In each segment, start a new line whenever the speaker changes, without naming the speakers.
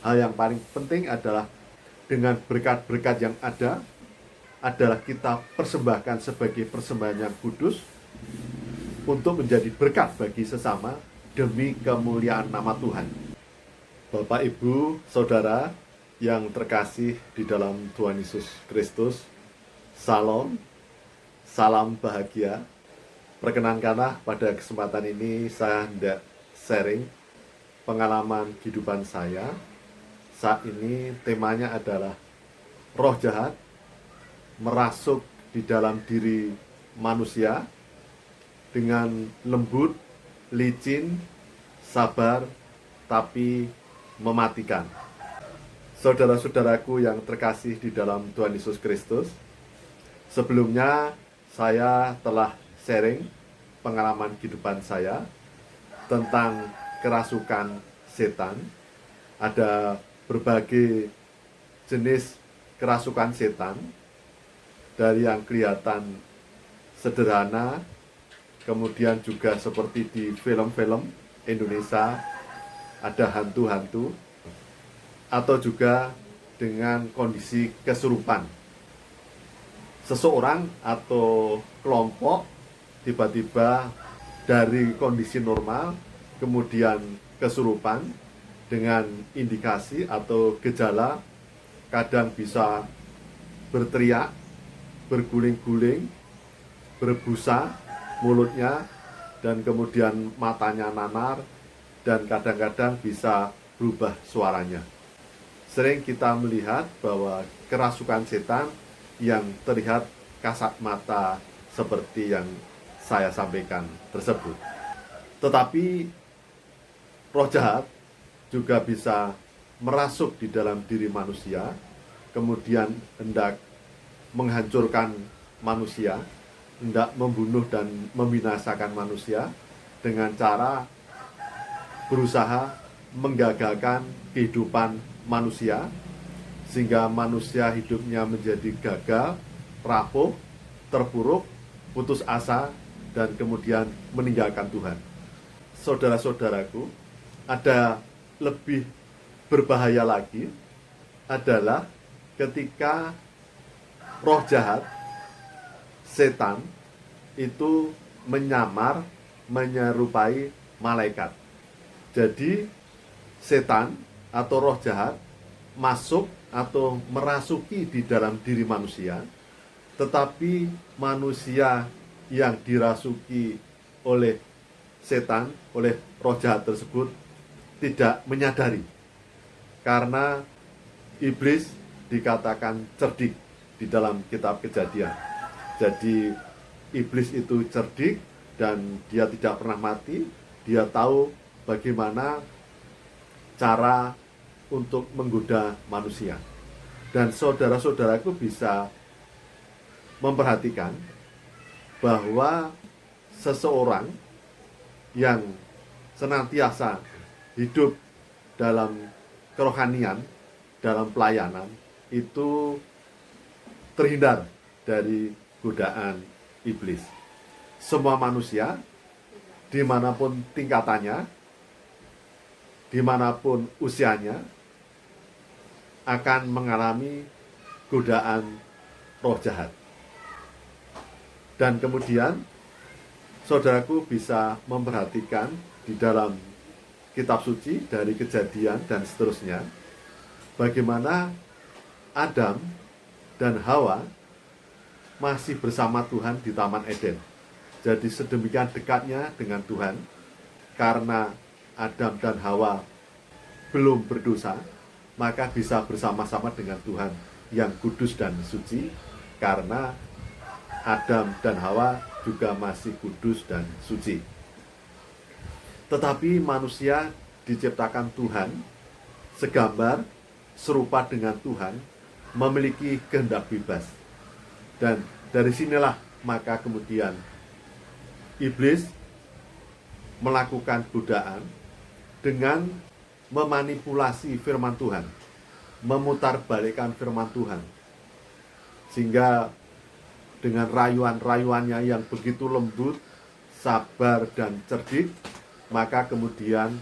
hal yang paling penting adalah dengan berkat-berkat yang ada adalah kita persembahkan sebagai persembahan yang kudus untuk menjadi berkat bagi sesama demi kemuliaan nama Tuhan. Bapak, Ibu, Saudara yang terkasih di dalam Tuhan Yesus Kristus, Salam, salam bahagia. Perkenankanlah pada kesempatan ini saya hendak sharing pengalaman kehidupan saya. Saat ini temanya adalah roh jahat merasuk di dalam diri manusia dengan lembut, licin, sabar, tapi mematikan. Saudara-saudaraku yang terkasih di dalam Tuhan Yesus Kristus, sebelumnya saya telah sharing pengalaman kehidupan saya tentang kerasukan setan. Ada berbagai jenis kerasukan setan, dari yang kelihatan sederhana, kemudian juga seperti di film-film Indonesia ada hantu-hantu, atau juga dengan kondisi kesurupan. Seseorang atau kelompok tiba-tiba dari kondisi normal kemudian kesurupan dengan indikasi atau gejala kadang bisa berteriak, berguling-guling, berbusa mulutnya, dan kemudian matanya nanar, dan kadang-kadang bisa berubah suaranya. Sering kita melihat bahwa kerasukan setan yang terlihat kasat mata seperti yang saya sampaikan tersebut. Tetapi roh jahat juga bisa merasuk di dalam diri manusia, kemudian hendak menghancurkan manusia, hendak membunuh dan membinasakan manusia dengan cara berusaha menggagalkan kehidupan manusia, sehingga manusia hidupnya menjadi gagal, rapuh, terpuruk, putus asa, dan kemudian meninggalkan Tuhan. Saudara-saudaraku, ada lebih berbahaya lagi adalah ketika roh jahat, setan, itu menyamar, menyerupai malaikat. Jadi setan atau roh jahat masuk atau merasuki di dalam diri manusia, tetapi manusia yang dirasuki oleh setan, oleh roh jahat tersebut tidak menyadari, karena iblis dikatakan cerdik di dalam kitab Kejadian. Jadi iblis itu cerdik dan dia tidak pernah mati. Dia tahu bagaimana cara untuk menggoda manusia. Dan saudara-saudaraku bisa memperhatikan bahwa seseorang yang senantiasa hidup dalam kerohanian, dalam pelayanan, itu terhindar dari godaan iblis. Semua manusia, dimanapun tingkatannya, dimanapun usianya, akan mengalami godaan roh jahat. Dan kemudian saudaraku bisa memperhatikan di dalam kitab suci dari Kejadian dan seterusnya, bagaimana Adam dan Hawa masih bersama Tuhan di Taman Eden. Jadi sedemikian dekatnya dengan Tuhan, karena Adam dan Hawa belum berdosa, maka bisa bersama-sama dengan Tuhan yang kudus dan suci, karena Adam dan Hawa juga masih kudus dan suci. Tetapi manusia diciptakan Tuhan segambar, serupa dengan Tuhan, memiliki kehendak bebas. Dan dari sinilah maka kemudian iblis melakukan godaan dengan memanipulasi firman Tuhan, memutarbalikkan firman Tuhan, sehingga dengan rayuan-rayuannya yang begitu lembut, sabar, dan cerdik, maka kemudian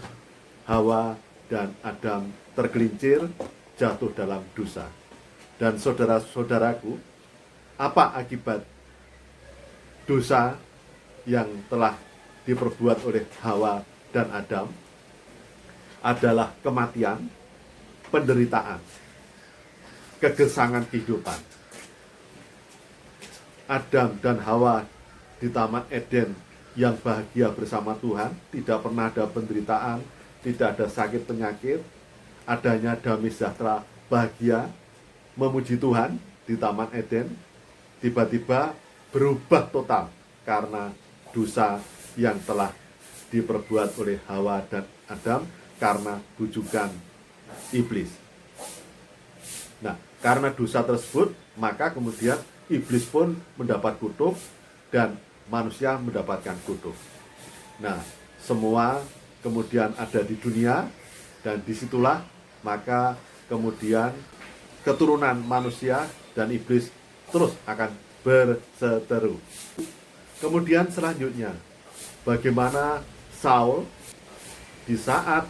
Hawa dan Adam tergelincir jatuh dalam dosa. Dan saudara-saudaraku, apa akibat dosa yang telah diperbuat oleh Hawa dan Adam? Adalah kematian, penderitaan, kegersangan kehidupan. Adam dan Hawa di Taman Eden yang bahagia bersama Tuhan, tidak pernah ada penderitaan, tidak ada sakit penyakit, adanya damai sejahtera, bahagia, memuji Tuhan di Taman Eden, tiba-tiba berubah total karena dosa yang telah diperbuat oleh Hawa dan Adam karena bujukan iblis. Nah, karena dosa tersebut, maka kemudian iblis pun mendapat kutuk dan manusia mendapatkan kutuk. Nah, semua kemudian ada di dunia, dan disitulah maka kemudian keturunan manusia dan iblis terus akan berseteru. Kemudian selanjutnya, bagaimana Saul di saat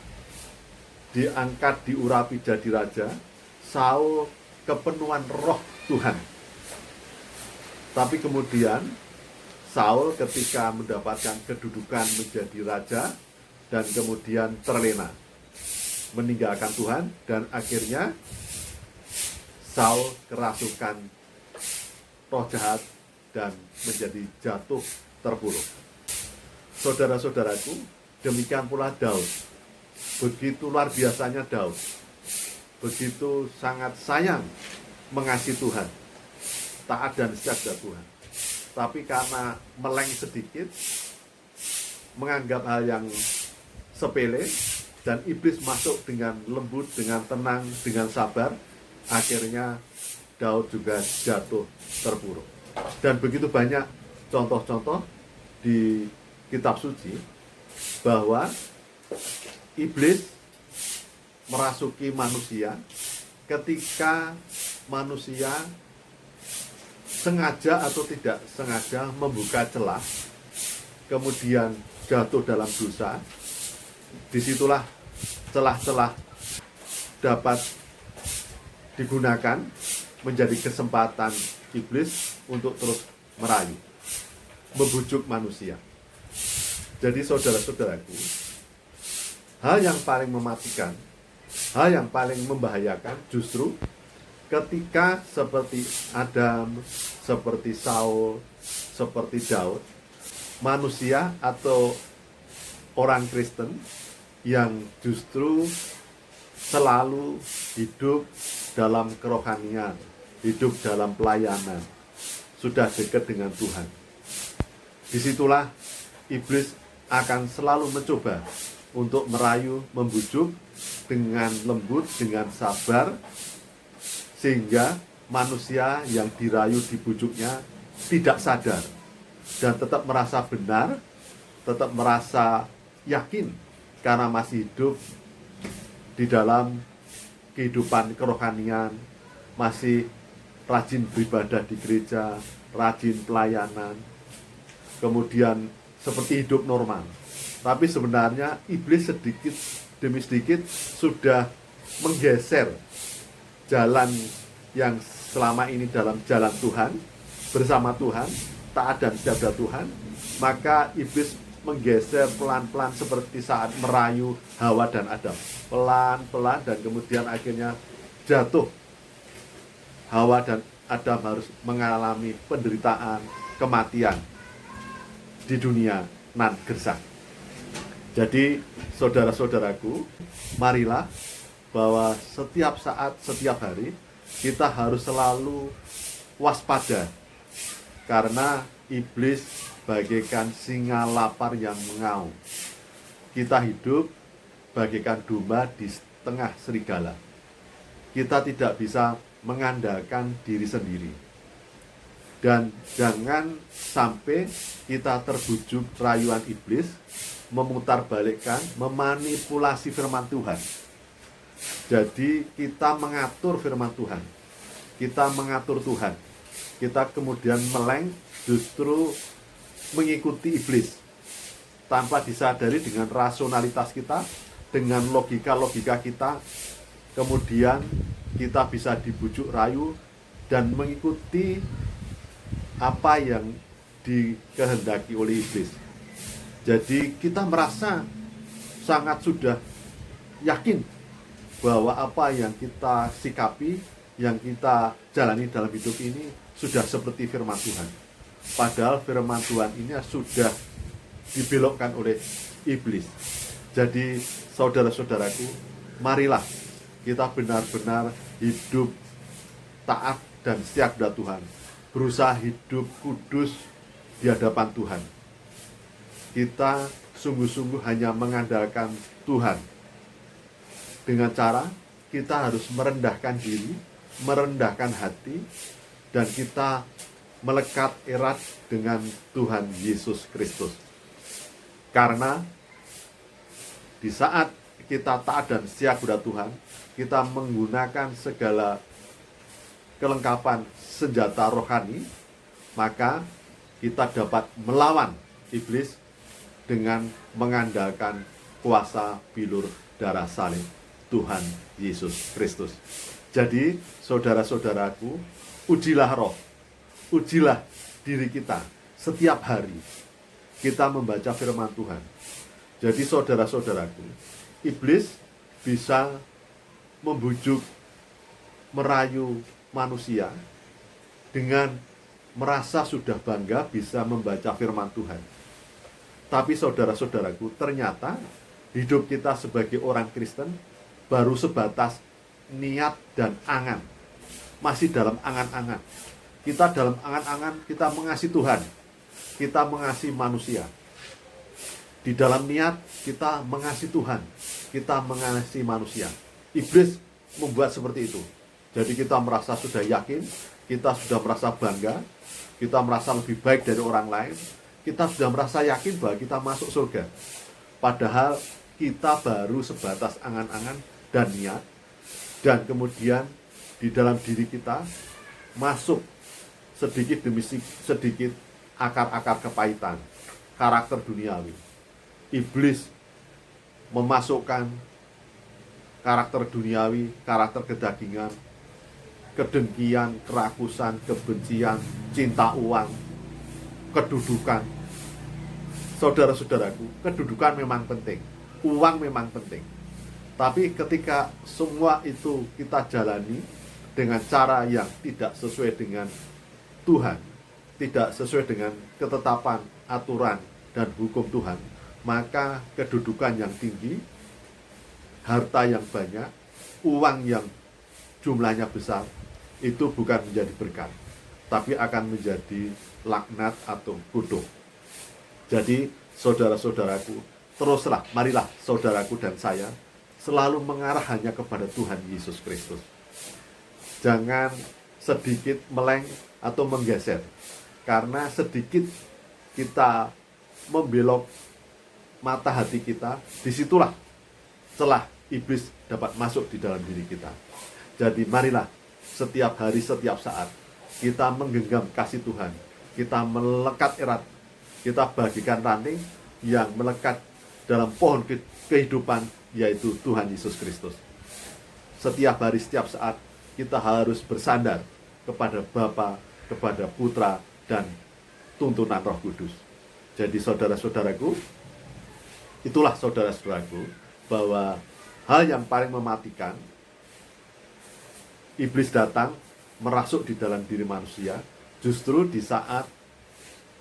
diangkat, diurapi jadi raja, Saul kepenuhan roh Tuhan. Tapi kemudian Saul ketika mendapatkan kedudukan menjadi raja dan kemudian terlena, meninggalkan Tuhan, dan akhirnya Saul kerasukan roh jahat dan menjadi jatuh terpuruk. Saudara-saudaraku, demikian pula Daud. Begitu luar biasanya Daud, begitu sangat sayang, mengasihi Tuhan, taat dan setia kepada Tuhan. Tapi karena meleng sedikit, menganggap hal yang sepele, dan iblis masuk dengan lembut, dengan tenang, dengan sabar, akhirnya Daud juga jatuh terpuruk. Dan begitu banyak contoh-contoh di kitab suci bahwa iblis merasuki manusia ketika manusia sengaja atau tidak sengaja membuka celah, kemudian jatuh dalam dosa. Disitulah celah-celah dapat digunakan menjadi kesempatan iblis untuk terus merayu, membujuk manusia. Jadi saudara-saudaraku, hal yang paling mematikan, hal yang paling membahayakan justru ketika seperti Adam, seperti Saul, seperti Daud, manusia atau orang Kristen yang justru selalu hidup dalam kerohanian, hidup dalam pelayanan, sudah dekat dengan Tuhan. Disitulah iblis akan selalu mencoba untuk merayu, membujuk dengan lembut, dengan sabar, sehingga manusia yang dirayu, dibujuknya tidak sadar dan tetap merasa benar, tetap merasa yakin karena masih hidup di dalam kehidupan kerohanian, masih rajin beribadah di gereja, rajin pelayanan, kemudian seperti hidup normal. Tapi sebenarnya iblis sedikit demi sedikit sudah menggeser jalan yang selama ini dalam jalan Tuhan, bersama Tuhan, taat dan setia kepada Tuhan. Maka iblis menggeser pelan-pelan seperti saat merayu Hawa dan Adam, pelan-pelan, dan kemudian akhirnya jatuh. Hawa dan Adam harus mengalami penderitaan, kematian di dunia nan gersang. Jadi saudara-saudaraku, marilah bahwa setiap saat, setiap hari kita harus selalu waspada, karena iblis bagaikan singa lapar yang mengaum. Kita hidup bagaikan domba di tengah serigala. Kita tidak bisa mengandalkan diri sendiri. Dan jangan sampai kita terbujuk rayuan iblis, memutarbalikkan, memanipulasi firman Tuhan. Jadi kita mengatur firman Tuhan, kita mengatur Tuhan, kita kemudian meleng, justru mengikuti iblis tanpa disadari dengan rasionalitas kita, dengan logika-logika kita, kemudian kita bisa dibujuk rayu dan mengikuti apa yang dikehendaki oleh iblis. Jadi kita merasa sangat sudah yakin bahwa apa yang kita sikapi, yang kita jalani dalam hidup ini sudah seperti firman Tuhan. Padahal firman Tuhan ini sudah dibelokkan oleh iblis. Jadi saudara-saudaraku, marilah kita benar-benar hidup taat dan setia kepada Tuhan, berusaha hidup kudus di hadapan Tuhan. Kita sungguh-sungguh hanya mengandalkan Tuhan. Dengan cara kita harus merendahkan diri, merendahkan hati, dan kita melekat erat dengan Tuhan Yesus Kristus. Karena di saat kita taat dan setia kepada Tuhan, kita menggunakan segala kelengkapan senjata rohani, maka kita dapat melawan iblis dengan mengandalkan kuasa bilur darah salib Tuhan Yesus Kristus. Jadi, saudara-saudaraku, ujilah roh, ujilah diri kita setiap hari kita membaca firman Tuhan. Jadi, saudara-saudaraku, iblis bisa membujuk, merayu manusia dengan merasa sudah bangga bisa membaca firman Tuhan. Tapi saudara-saudaraku, ternyata hidup kita sebagai orang Kristen baru sebatas niat dan angan. Masih dalam angan-angan. Kita dalam angan-angan, kita mengasihi Tuhan, kita mengasihi manusia. Di dalam niat, kita mengasihi Tuhan, kita mengasihi manusia. Iblis membuat seperti itu. Jadi kita merasa sudah yakin, kita sudah merasa bangga, kita merasa lebih baik dari orang lain, kita sudah merasa yakin bahwa kita masuk surga. Padahal kita baru sebatas angan-angan dan niat, dan kemudian di dalam diri kita masuk sedikit demi sedikit akar-akar kepahitan, karakter duniawi. Iblis memasukkan karakter duniawi, karakter kedagingan, kedengkian, kerakusan, kebencian, cinta uang, kedudukan. Saudara-saudaraku, kedudukan memang penting, uang memang penting. Tapi ketika semua itu kita jalani dengan cara yang tidak sesuai dengan Tuhan, tidak sesuai dengan ketetapan, aturan, dan hukum Tuhan, maka kedudukan yang tinggi, harta yang banyak, uang yang jumlahnya besar, itu bukan menjadi berkat, tapi akan menjadi laknat atau kutuk. Jadi, saudara-saudaraku, teruslah, marilah saudaraku dan saya selalu mengarah hanya kepada Tuhan Yesus Kristus. Jangan sedikit meleng atau menggeser, karena sedikit kita membelok mata hati kita, disitulah celah iblis dapat masuk di dalam diri kita. Jadi marilah setiap hari, setiap saat kita menggenggam kasih Tuhan, kita melekat erat, kita bagikan ranting yang melekat dalam pohon kehidupan, yaitu Tuhan Yesus Kristus. Setiap hari, setiap saat kita harus bersandar kepada Bapa, kepada Putra, dan tuntunan Roh Kudus. Jadi saudara-saudaraku, itulah saudara-saudaraku, bahwa hal yang paling mematikan, iblis datang merasuk di dalam diri manusia justru di saat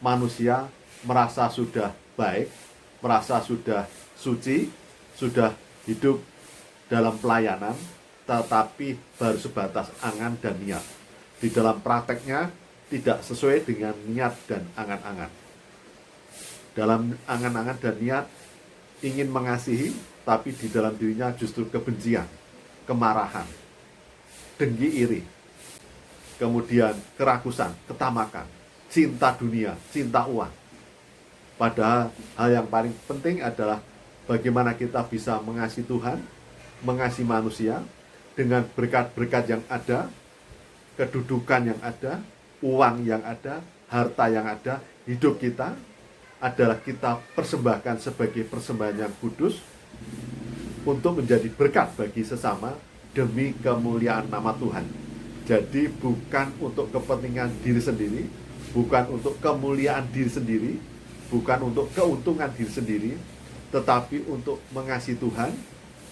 manusia merasa sudah baik, merasa sudah suci, sudah hidup dalam pelayanan, tetapi baru sebatas angan dan niat. Di dalam prakteknya tidak sesuai dengan niat dan angan-angan. Dalam angan-angan dan niat ingin mengasihi, tapi di dalam dirinya justru kebencian, kemarahan, dengki iri, kemudian kerakusan, ketamakan, cinta dunia, cinta uang. Padahal hal yang paling penting adalah bagaimana kita bisa mengasihi Tuhan, mengasihi manusia, dengan berkat-berkat yang ada, kedudukan yang ada, uang yang ada, harta yang ada. Hidup kita adalah kita persembahkan sebagai persembahan yang kudus, untuk menjadi berkat bagi sesama demi kemuliaan nama Tuhan. Jadi bukan untuk kepentingan diri sendiri, bukan untuk kemuliaan diri sendiri, bukan untuk keuntungan diri sendiri, tetapi untuk mengasihi Tuhan,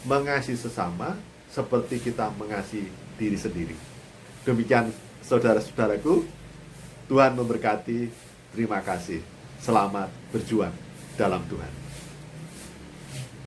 mengasihi sesama, seperti kita mengasihi diri sendiri. Demikian saudara-saudaraku, Tuhan memberkati. Terima kasih. Selamat berjuang dalam Tuhan.